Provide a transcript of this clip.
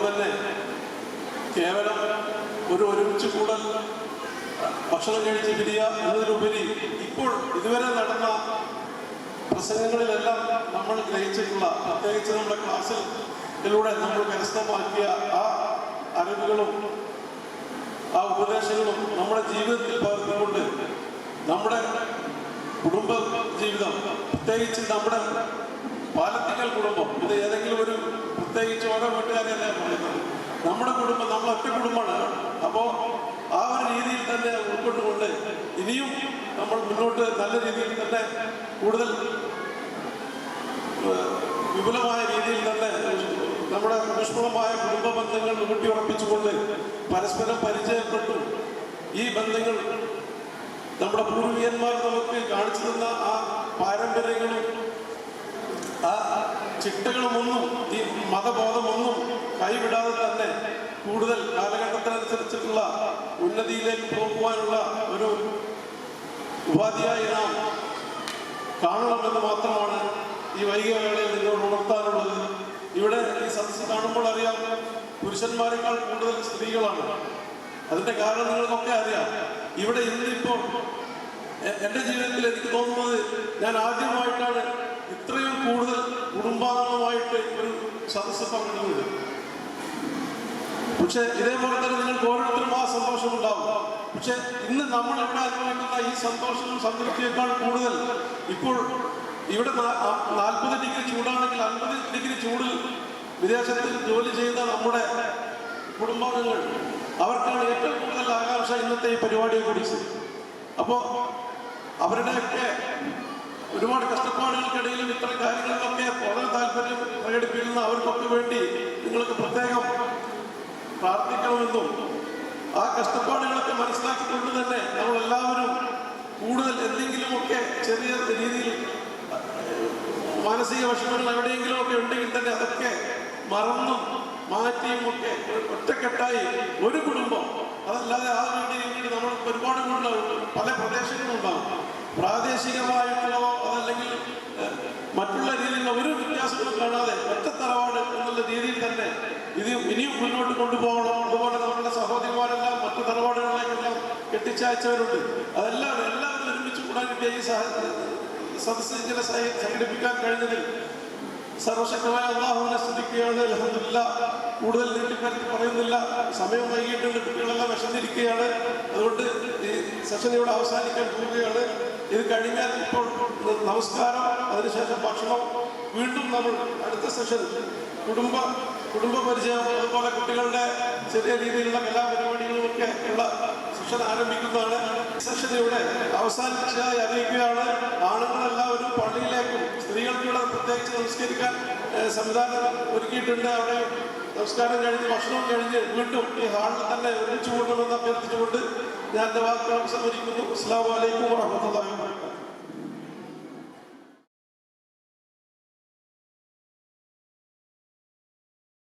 യോഗം തന്നെ കേവലം ഒരുമിച്ച് കൂടൽ, ഭക്ഷണം കഴിച്ച് പിരിയുക എന്നതിലുപരി ഇപ്പോൾ ഇതുവരെ നടന്ന പ്രസംഗങ്ങളിലെല്ലാം നമ്മൾ ഗ്രഹിച്ചിട്ടുള്ള, പ്രത്യേകിച്ച് നമ്മുടെ ക്ലാസ്സിലൂടെ നമ്മൾ കരസ്ഥമാക്കിയ ആ അറിവുകളും ആ ഉപദേശങ്ങളും നമ്മുടെ ജീവിതത്തിൽ പകർത്തിക്കൊണ്ട് നമ്മുടെ കുടുംബ ജീവിതം, പ്രത്യേകിച്ച് നമ്മുടെ പാലത്തിക്കൽ കുടുംബം, ഇത് ഏതെങ്കിലും ഒരു പ്രത്യേകിച്ച് ഓരോ വീട്ടുകാരെയല്ല പറയുന്നത്, നമ്മുടെ കുടുംബം, നമ്മൾ ഒറ്റ കുടുംബമാണ്. അപ്പോൾ ആ ഒരു രീതിയിൽ തന്നെ ഉൾക്കൊണ്ടുകൊണ്ട് ഇനിയും നമ്മൾ മുന്നോട്ട് നല്ല രീതിയിൽ തന്നെ കൂടുതൽ വിപുലമായ രീതിയിൽ തന്നെ നമ്മുടെ ഊഷ്മളമായ കുടുംബ ബന്ധങ്ങൾ ഊട്ടിയുറപ്പിച്ചുകൊണ്ട് പരസ്പരം പരിചയപ്പെട്ടു ഈ ബന്ധങ്ങൾ നമ്മുടെ പൂർവികന്മാർ നമുക്ക് കാണിച്ചു തന്ന ആ പാരമ്പര്യങ്ങളും ആ ചിട്ടകളുമൊന്നും ഈ മതബോധമൊന്നും കൈവിടാതെ തന്നെ കൂടുതൽ കാലഘട്ടത്തിനനുസരിച്ചിട്ടുള്ള ഉന്നതിയിലേക്ക് പോകുവാനുള്ള ഒരു ഉപാധിയായി നാം കാണണമെന്ന് മാത്രമാണ് ഈ വൈകിയ വേളയിൽ നിങ്ങളോട് ഉണർത്താനുള്ളത്. ഇവിടെ ഈ സദസ്സ് കാണുമ്പോൾ അറിയാം, പുരുഷന്മാരെക്കാൾ കൂടുതൽ സ്ത്രീകളാണ്. അതിൻ്റെ കാരണം നിങ്ങൾക്കൊക്കെ അറിയാം. ഇവിടെ ഇന്നിപ്പോൾ എൻ്റെ ജീവിതത്തിൽ എനിക്ക് തോന്നുന്നത്, ഞാൻ ആദ്യമായിട്ടാണ് ഇത്രയും കൂടുതൽ കുടുംബാംഗങ്ങളുമായിട്ട് ഒരു സദസ്സ് പങ്കെടുക്കുന്നത്. പക്ഷെ ഇതേപോലെ തന്നെ നിങ്ങൾക്ക് ഓരോരുത്തരും ആ സന്തോഷം ഉണ്ടാവും. പക്ഷെ ഇന്ന് നമ്മൾ ഇവിടെ അനുഭവിക്കുന്ന ഈ സന്തോഷവും സംതൃപ്തിയേക്കാൾ കൂടുതൽ ഇപ്പോൾ ഇവിടെ 40 ഡിഗ്രി ചൂടാണെങ്കിൽ 50 ഡിഗ്രി ചൂടിൽ വിദേശത്ത് ജോലി ചെയ്യുന്ന നമ്മുടെ കുടുംബാംഗങ്ങൾ, അവർക്കാണ് ഏറ്റവും കൂടുതൽ ആകാംക്ഷ ഇന്നത്തെ ഈ പരിപാടിയെ കുറിച്ച്. അപ്പോൾ അവരുടെയൊക്കെ ഒരുപാട് കഷ്ടപ്പാടുകൾക്കിടയിലും ഇത്തരം കാര്യങ്ങളിലൊക്കെ വളരെ താല്പര്യം പ്രകടിപ്പിക്കുന്ന അവർക്കൊക്കെ വേണ്ടി നിങ്ങൾക്ക് പ്രത്യേകം പ്രാർത്ഥിക്കണമെന്നും ആ കഷ്ടപ്പാടുകളൊക്കെ മനസ്സിലാക്കിക്കൊണ്ട് തന്നെ നമ്മളെല്ലാവരും കൂടുതൽ എന്തെങ്കിലുമൊക്കെ ചെറിയ രീതിയിൽ മാനസിക വിഷമങ്ങൾ എവിടെയെങ്കിലുമൊക്കെ ഉണ്ടെങ്കിൽ തന്നെ അതൊക്കെ മറന്നും മാറ്റിയും ഒക്കെ ഒറ്റക്കെട്ടായി ഒരു കുടുംബം, അതല്ലാതെ ആ വീട്ടിൽ നമ്മൾ ഒരുപാട് പല പ്രദേശങ്ങളുണ്ടാവും, പ്രാദേശികമായിട്ടുള്ളതോ അതല്ലെങ്കിൽ മറ്റുള്ള രീതിയിലുള്ള ഒരു വ്യത്യാസങ്ങളും കാണാതെ ഒറ്റ തറവാട് എന്നുള്ള രീതിയിൽ തന്നെ ഇത് ഇനിയും മുന്നോട്ട് കൊണ്ടുപോകണം. അതുപോലെ നമ്മുടെ സഹോദരിമാരെല്ലാം മറ്റു തറവാടുകളിലേക്കെല്ലാം കെട്ടിച്ചയച്ചവരുണ്ട്. അതെല്ലാം എല്ലാവരും ഒരുമിച്ച് കൂടാൻ കിട്ടിയ ഈ സദസ്സ് ഇങ്ങനെ സംഘടിപ്പിക്കാൻ കഴിഞ്ഞതിൽ സർവശക്തമായ അല്ലാഹുവിനെ സ്തുതിക്കുകയാണ്. അൽഹംദുലില്ലാഹ്. കൂടുതൽ നീട്ടിപ്പറ്റി പറയുന്നില്ല, സമയം വൈകിട്ടുണ്ട്, കുട്ടികളെല്ലാം വിശന്നിരിക്കുകയാണ്. അതുകൊണ്ട് ഈ സെഷൻ ഇവിടെ അവസാനിക്കാൻ പോവുകയാണ്. ഇത് കഴിഞ്ഞാൽ ഇപ്പോൾ നമസ്കാരം, അതിനുശേഷം ഭക്ഷണം, വീണ്ടും നമ്മൾ അടുത്ത സെഷൻ കുടുംബ പരിചയം, അതുപോലെ കുട്ടികളുടെ ചെറിയ രീതിയിലുള്ള കലാപരിപാടികളുമൊക്കെ ഉള്ള സെഷൻ ആരംഭിക്കുന്നതാണ്. സെഷൻ ഇവിടെ അവസാനിച്ചതായി അറിയിക്കുകയാണ്. ആണുങ്ങളെല്ലാവരും പള്ളിയിലേക്കും സ്ത്രീകൾക്കുള്ള പ്രത്യേകിച്ച് നമസ്കരിക്കാൻ സംവിധാനം ഒരുക്കിയിട്ടുണ്ട്. അവിടെ നമസ്കാരം കഴിഞ്ഞ് ഭക്ഷണം കഴിഞ്ഞ് വീണ്ടും ഈ ഹാളിൽ തന്നെ ഒരുമിച്ച് കൂടണമെന്ന് അഭ്യർത്ഥിച്ചുകൊണ്ട് ഞാൻ എൻ്റെ വാക്കുകൾ സംവദിക്കുന്നു. അസ്സലാമു അലൈക്കും വറഹ്മത്തുള്ളാഹി വബറകാതുഹു.